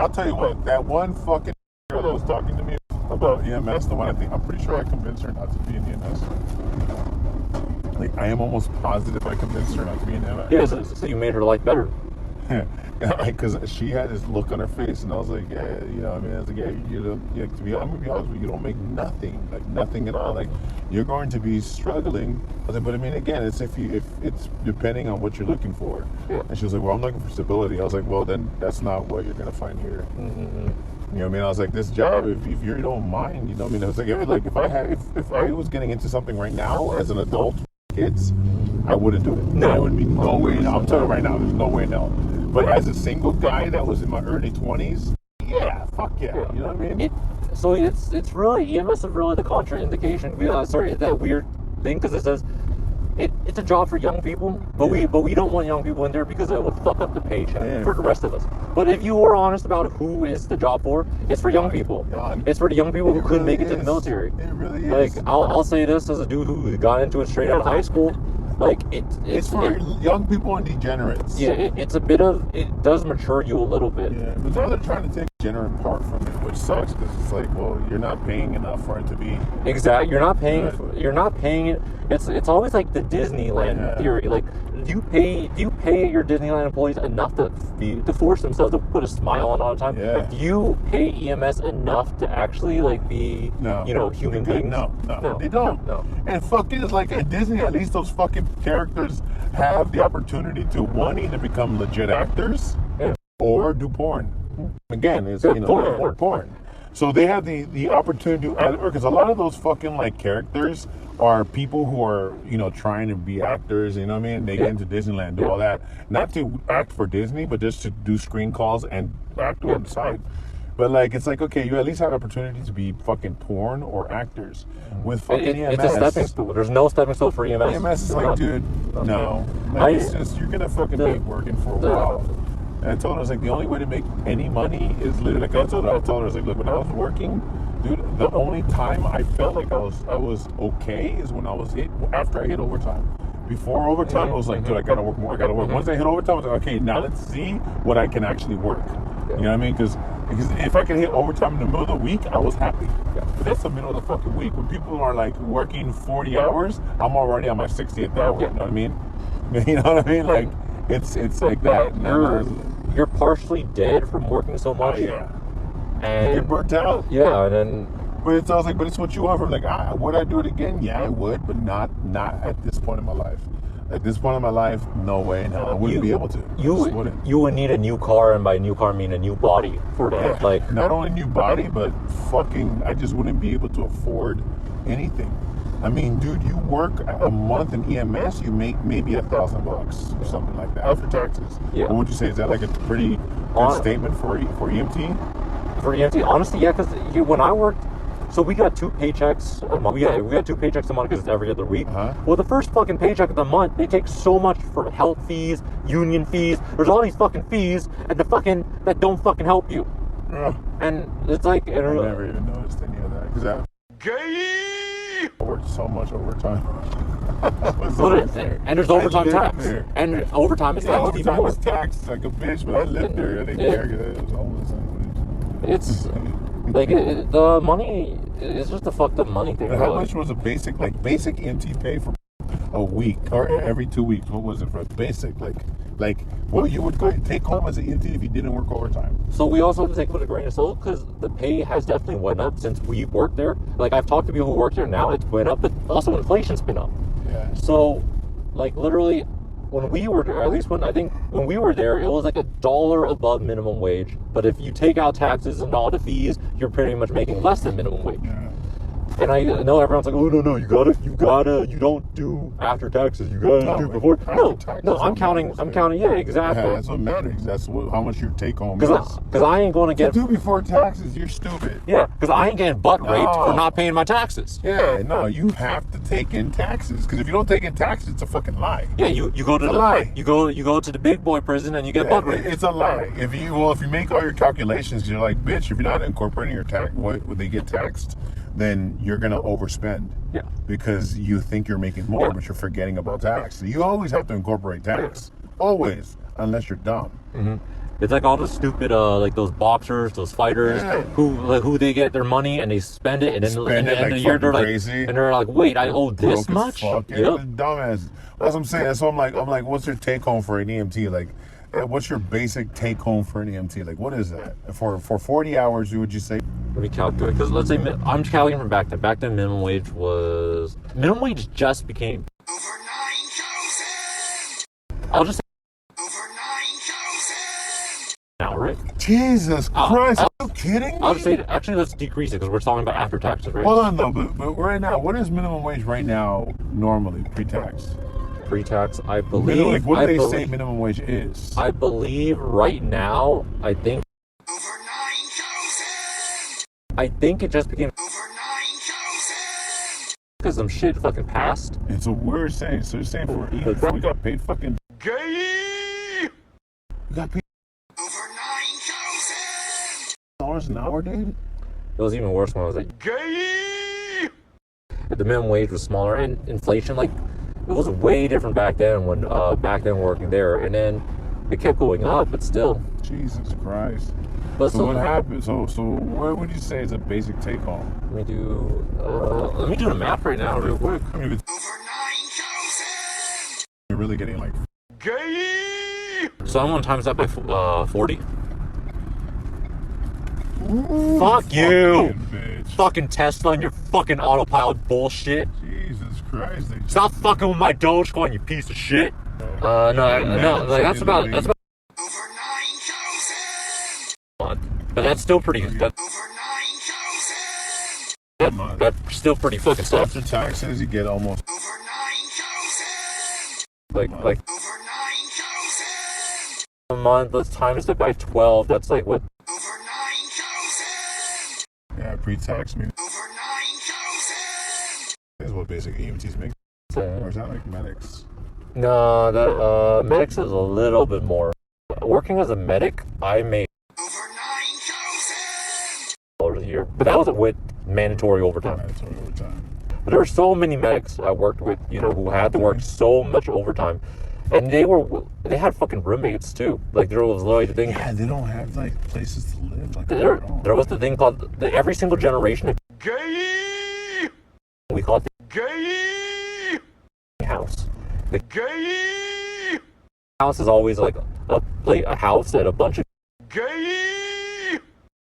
I'll tell you what, that one fucking girl that was talking to me about EMS, the one I'm pretty sure I convinced her not to be in EMS. Like, I am almost positive I convinced her not to be in EMS. Yeah, so you made her life better. Because she had this look on her face, and I was like, yeah, you know, I mean, I was like, yeah, you know, I'm gonna be honest with you, you don't make nothing, like nothing at all. Like, you're going to be struggling. I was like, but I mean, again, it's if it's depending on what you're looking for. Yeah. And she was like, well, I'm looking for stability. I was like, well, then that's not what you're gonna find here. Mm-hmm. You know what I mean? I was like, this job, if you don't mind, you know what I mean? I was like, if I was getting into something right now as an adult with kids, I wouldn't do it. No. There would be no way. I'm telling you right now, there's no way now. But as a single guy that was in my early 20s, yeah, fuck yeah. You know what I mean? It's really, EMS is really the contraindication. Sorry, that weird thing, because it says it's a job for young people, but we don't want young people in there because it would fuck up the paycheck for the rest of us. But if you were honest about who is the job for, it's for young people. It's for the young people who couldn't make it to the military. It really is. Like, I'll say this as a dude who got into it straight out of high school. Like, it's for young people and degenerates. Yeah, it does mature you a little bit. Yeah, but now they're trying to take degenerate part from it, which sucks, because it's like, well, you're not paying enough for it to be. Exactly, you're not paying it. It's always like the Disneyland theory. Like, do you pay your Disneyland employees enough to force themselves to put a smile on all the time? Yeah. Like, do you pay EMS enough to actually like be human beings? No, they don't. No. And fucking, it's like at Disney, at least those fucking characters have the opportunity to either become legit actors or do porn. Again, it's porn. So they have the opportunity to, because a lot of those fucking like characters are people who are, trying to be actors, you know what I mean? They get into Disneyland, do all that. Not to act for Disney, but just to do screen calls and act on the side. But like, it's like, okay, you at least have opportunity to be fucking porn or actors with fucking EMS. It's a stepping stool. There's no stepping stool for EMS. EMS is like, dude, no. Like, it's just, you're gonna fucking be working for a while. And I told her, I was like, the only way to make any money is literally, like, I told her, I was like, look, when I was working, dude, the only time I felt like I was okay is when after I hit overtime. Before overtime, I was like, dude, I gotta work more, Once I hit overtime, I was like, okay, now let's see what I can actually work. You know what I mean? Because if I can hit overtime in the middle of the week, I was happy. But that's the middle of the fucking week. When people are like working 40 hours, I'm already on my 60th hour. You know what I mean? You know what I mean? Like, it's like that. You're partially dead from working so much. And you're burnt out. Yeah, and then. But I was like, but it's what you want from. Like, would I do it again? Yeah, I would, but not at this point in my life. At this point in my life, no way, no, I wouldn't be able to. You would need a new car, and by new car I mean a new body for that. Yeah, like, not only new body, but fucking, I just wouldn't be able to afford anything. I mean, dude, you work a month in EMS, you make maybe $1,000 or something like that after taxes. Yeah. What would you say? Is that like a pretty good statement for EMT? For EMT, honestly, yeah, because when I worked. So we got 2 paychecks a month. We got 2 paychecks a month because it's every other week. Well, the first fucking paycheck of the month, they take so much for health fees, union fees. There's all these fucking fees that don't fucking help you. And it's like, I never even noticed any of that. Because I worked so much overtime. And there's overtime tax. And overtime is taxed even more. Overtime is taxed like a bitch, but I lived there. I didn't care because it was almost It's like the money is just a fucked up money thing. How much was a basic EMT pay for a week or every 2 weeks? What was it for a basic? Like what you would go take home as an EMT if you didn't work overtime? So we also have to take it with a grain of salt because the pay has definitely went up since we worked there. Like, I've talked to people who work there now, it's went up, but also inflation's been up. Yeah. So, like, literally, when we were there, at least when we were there, it was like $1 above minimum wage. But if you take out taxes and all the fees, you're pretty much making less than minimum wage. Yeah. And I know everyone's like, oh, no, you don't do after taxes, you gotta do before. No, I'm counting, yeah, exactly. Yeah, that's what matters. That's how much your take home is. Because I ain't going to get... do before taxes, you're stupid. Yeah, because I ain't getting butt raped for not paying my taxes. Yeah, no, you have to take in taxes. Because if you don't take in taxes, it's a fucking lie. Yeah, you go to lie. You go to the big boy prison and you get butt raped. It's a lie. If you make all your calculations, you're like, bitch, if you're not incorporating your tax, what they get taxed, then you're going to overspend. Yeah. Because you think you're making more, but you're forgetting about tax. So you always have to incorporate tax. Always. Unless you're dumb. Mm-hmm. It's like all the stupid, like those boxers, those fighters, who they get their money and they spend it, and then like the year they're like, crazy. and they're like, wait, I owe this much? Fuck. Yep. Dumbass. That's what I'm saying. That's what I'm like, what's your take home for an EMT? Like, what's your basic take home for an EMT? Like, what is that for 40 hours? Would you say? Let me calculate, because let's say I'm calculating from back then. Back then, minimum wage just became over 9,000. I'll just say Over 9,000. now, right? Jesus Christ, are you kidding me? I'll just say, actually, let's decrease it because we're talking about after taxes, right? Hold on, though, but right now, what is minimum wage right now normally, pre-tax? Pre-tax, I believe. Like, what do they say minimum wage is? I believe right now, I think Over 9,000. it just became Over 9,000. because some shit fucking passed. And so we're saying, so you're saying for EMT, we got paid fucking gay. We got paid Over 9,000. $1 an hour, dude. It was even worse when I was like, Gay. the minimum wage was smaller, and inflation, like, it was way different back then when working there, and then it kept going up, but still. Jesus Christ. But So what happened? So what would you say is a basic take home? let me do the math right now real quick. I mean, Over 9,000. you're really getting like gay. So I'm gonna times that by 40. Ooh, Fuck you. fucking bitch. Fucking Tesla and your fucking autopilot bullshit. Jesus Christ. Stop fucking with my Dogecoin, you piece of shit. No, like that's about Over 9,000. but that's still pretty. Over 9,000. That's still pretty fucking stuff. After taxes, you get almost. Over 9,000. Like Over 9,000. a month. Let's times it by 12. That's like what? Over 9,000. Yeah, pre-tax means Over 9,000. is what basic EMTs make. Or is that like medics? No, that medics is a little bit more. Working as a medic, I made Over 9,000. $1 a year, but that wasn't with mandatory overtime. Mandatory overtime. But there were so many medics I worked with, who had to work so much overtime, and they had fucking roommates too. Like there was literally the thing. Yeah, they don't have like places to live. Like There was the thing called every single generation. gay. We called it Gay. the house. The Gay. house is always like a house that a bunch of Gay.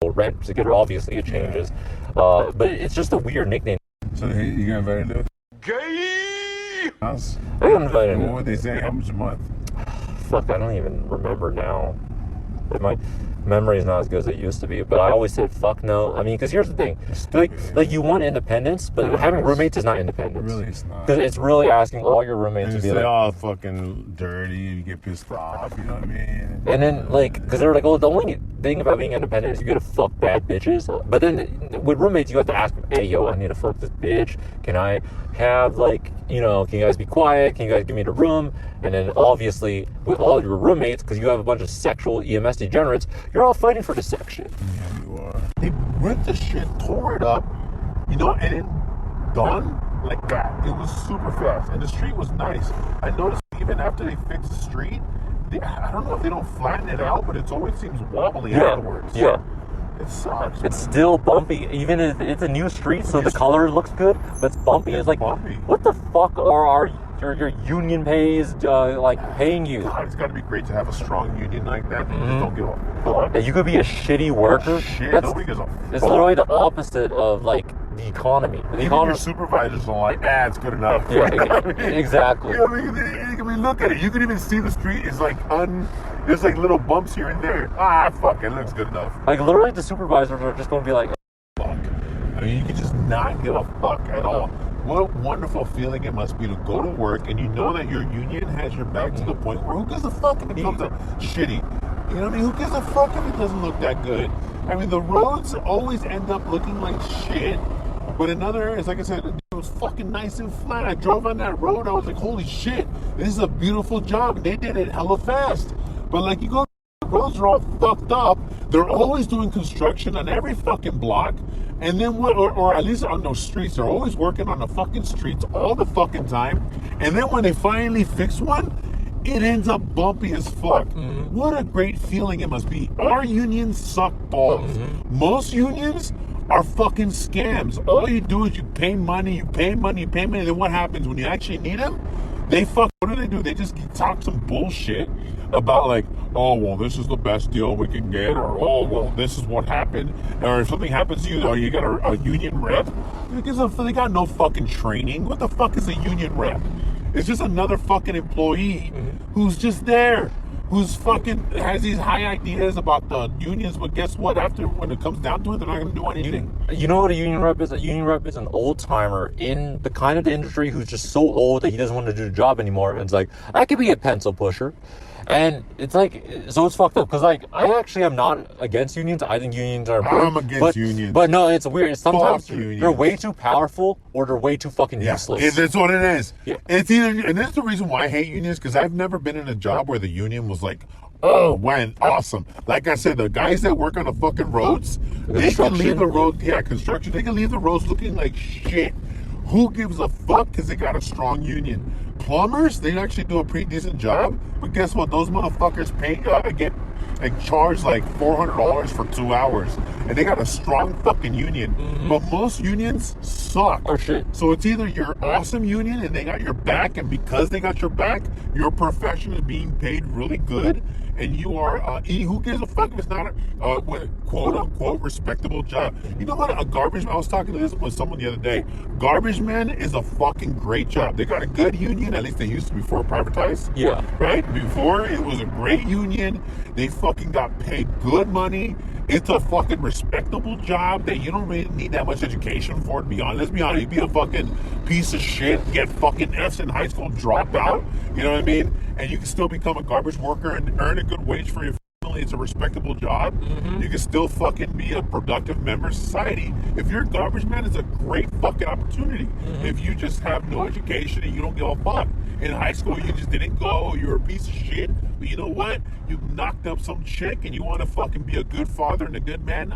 people rent together. Obviously, it changes, but it's just a weird nickname. So you got invited to gay house? I got invited. What would they say? How much a month? Fuck, I don't even remember now. My memory is not as good as it used to be, but I always said fuck no. I mean, because here's the thing, like you want independence, but having roommates is not independence. Really, it's not. Because it's really asking all your roommates to And be they like, all fucking dirty. You get pissed off. You know what I mean? and then like, because they're like, oh, the only thing about being independent is you gotta fuck bad bitches. But then with roommates, you have to ask them, hey, yo, I need to fuck this bitch. Can I have like, can you guys be quiet? Can you guys give me the room? And then obviously with all your roommates, because you have a bunch of sexual EMS degenerates, you're all fighting for the sex shit. Yeah, you are. They ripped the shit, tore it up, and then done like that. It was super fast, and the street was nice. I noticed even after they fixed the street, I don't know if they don't flatten it out, but it always seems wobbly afterwards. Yeah. It sucks. It's still bumpy, even if it's a new street, so the color looks good, but it's bumpy. It's like, bumpy. What the fuck are your union pays paying you? God, it's got to be great to have a strong union like that. You just don't give a fuck. Yeah, you could be a shitty worker. Shit, That's, nobody gives a fuck. it's literally the opposite of like the economy. The Even economy. your supervisors are like, it's good enough. Yeah, You know what I mean? exactly. You know what I mean, look at it. You can even see the street is like there's like little bumps here and there. Fuck, it looks good enough. Like literally, the supervisors are just going to be like, Fuck. I mean, you can just not give a fuck at all. What a wonderful feeling it must be to go to work and you know that your union has your back to the point where who gives a fuck if it comes up shitty? You know what I mean? Who gives a fuck if it doesn't look that good? I mean, the roads always end up looking like shit. But in other areas, like I said, it was fucking nice and flat. I drove on that road, I was like, holy shit, this is a beautiful job. They did it hella fast. But like you go, the roads are all fucked up. They're always doing construction on every fucking block. And then or at least on those streets, they're always working on the fucking streets all the fucking time. And then when they finally fix one, it ends up bumpy as fuck. What a great feeling it must be. Our unions suck balls. Most unions are fucking scams. All you do is you pay money, and then what happens when you actually need them? What do? They just talk some bullshit about like, oh, well, this is the best deal we can get, or oh, well, this is what happened, or if something happens to you, or you got a union rep. They got no fucking training. What the fuck is a union rep? It's just another fucking employee who's just there, who's fucking has these high ideas about the unions, but guess what? When it comes down to it, they're not going to do anything. You know what a union rep is? A union rep is an old timer in the kind of the industry who's just so old that he doesn't want to do the job anymore. And it's like, I could be a pencil pusher. And it's like, so it's fucked up. Because, like, I actually am not against unions. I think unions are important. I'm against unions. But no, it's weird. Sometimes unions. They're way too powerful or they're way too fucking useless. That's what it is. Yeah. It's either, and that's the reason why I hate unions, because I've never been in a job where the union was like, oh, when awesome. Like I said, the guys that work on the fucking roads, they can leave the road, construction, they can leave the roads looking like shit. Who gives a fuck? Because they got a strong union. Plumbers, they actually do a pretty decent job, but guess what? Those motherfuckers get charged like $400 for 2 hours, and they got a strong fucking union. But most unions suck. Oh shit. So it's either your awesome union and they got your back, and because they got your back, your profession is being paid really good, and you are who gives a fuck if it's not a quote unquote respectable job. You know what? A garbage man, I was talking to this with someone the other day. Garbage man is a fucking great job. They got a good union, at least they used to before privatized. Yeah. Right? Before it was a great union. They fucking got paid good money. It's a fucking respectable job that you don't really need that much education for, to be honest. Let's be honest, you be a fucking piece of shit, get fucking F's in high school, drop out, you know what I mean? And you can still become a garbage worker and earn a good wage for your family. It's a respectable job. You can still fucking be a productive member of society. If you're a garbage man, it's a great fucking opportunity. If you just have no education and you don't give a fuck. In high school, you just didn't go, you're a piece of shit. But you know what? You knocked up some chick and you want to fucking be a good father and a good man.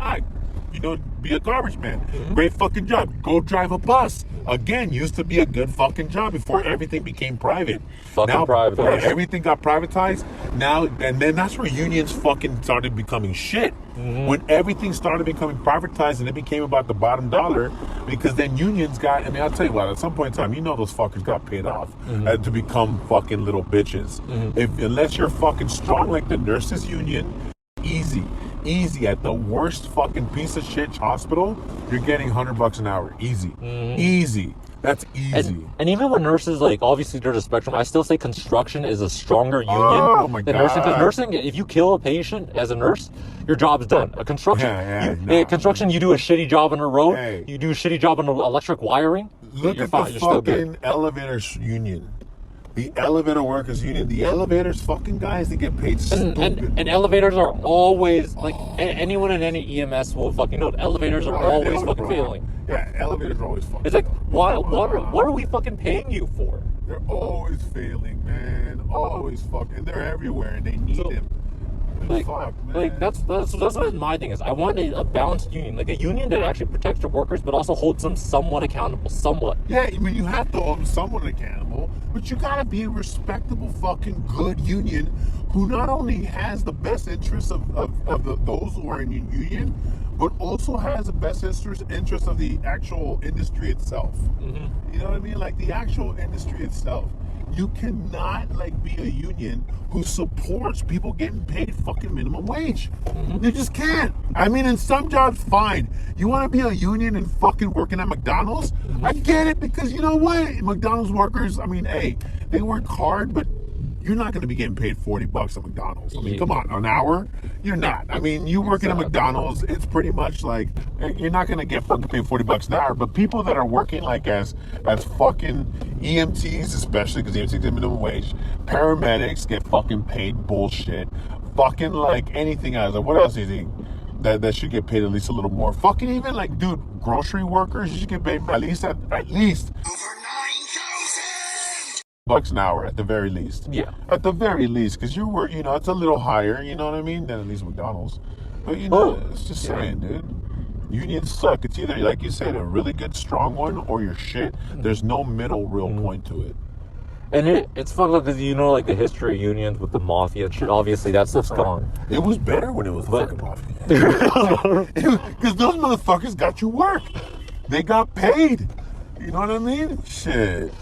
Be a garbage man. Great fucking job. Go drive a bus. Again, used to be a good fucking job before everything became private. Now, Privatized. Everything got privatized. Now, and then that's where unions fucking started becoming shit. When everything started becoming privatized and it became about the bottom dollar, because then unions I'll tell you what, at some point in time, those fuckers got paid off to become fucking little bitches. Unless you're fucking strong like the nurses union, easy at the worst fucking piece of shit hospital, you're getting $100 an hour. Easy. That's easy. And even with nurses, like, obviously there's a spectrum. I still say construction is a stronger union my than God. nursing. Because nursing, if you kill a patient as a nurse, your job's done. A construction, construction, you do a shitty job on a road, you do a shitty job on electric wiring. Look at the fucking elevators union. The elevator workers union. The elevators fucking guys, they get paid stupid. And elevators are always, like, anyone in any EMS will fucking know, elevators are always fucking failing. Yeah, elevators are always fucking It's like, what are we fucking paying you for? They're always failing, man. Always fucking. They're everywhere and they need them. That's what my thing is. I want a balanced union, like a union that actually protects your workers, but also holds them somewhat accountable. Somewhat. Yeah, I mean, you have to hold someone accountable, but you gotta be a respectable, fucking good union who not only has the best interests of those who are in your union, but also has the best interest of the actual industry itself. You know what I mean? Like the actual industry itself. You cannot be a union who supports people getting paid fucking minimum wage. You just can't. I mean, in some jobs, fine. You want to be a union and fucking working at McDonald's? I get it, because you know what? McDonald's workers, I mean, hey, they work hard, but you're not going to be getting paid $40 at McDonald's. I mean, come on, an hour? You're not. I mean, you working at McDonald's, it's pretty much like, you're not going to get fucking paid $40 an hour. But people that are working like as fucking EMTs, especially because EMTs get minimum wage, paramedics get fucking paid bullshit. Fucking like anything else. Like, what else do you think that should get paid at least a little more? Fucking even like, dude, grocery workers, you should get paid at least over 9,000. $1 an hour at the very least. Yeah. At the very least, because you work, it's a little higher, you know what I mean, than at least McDonald's. But it's just saying, dude. Unions suck. It's either, like you said, a really good strong one or you're shit. There's no middle real point to it. And it's fucked up because you know, like the history of unions with the mafia and shit. Obviously, that stuff's gone. It was better when it was But- fucking mafia. Because those motherfuckers got you work. They got paid. You know what I mean? Shit.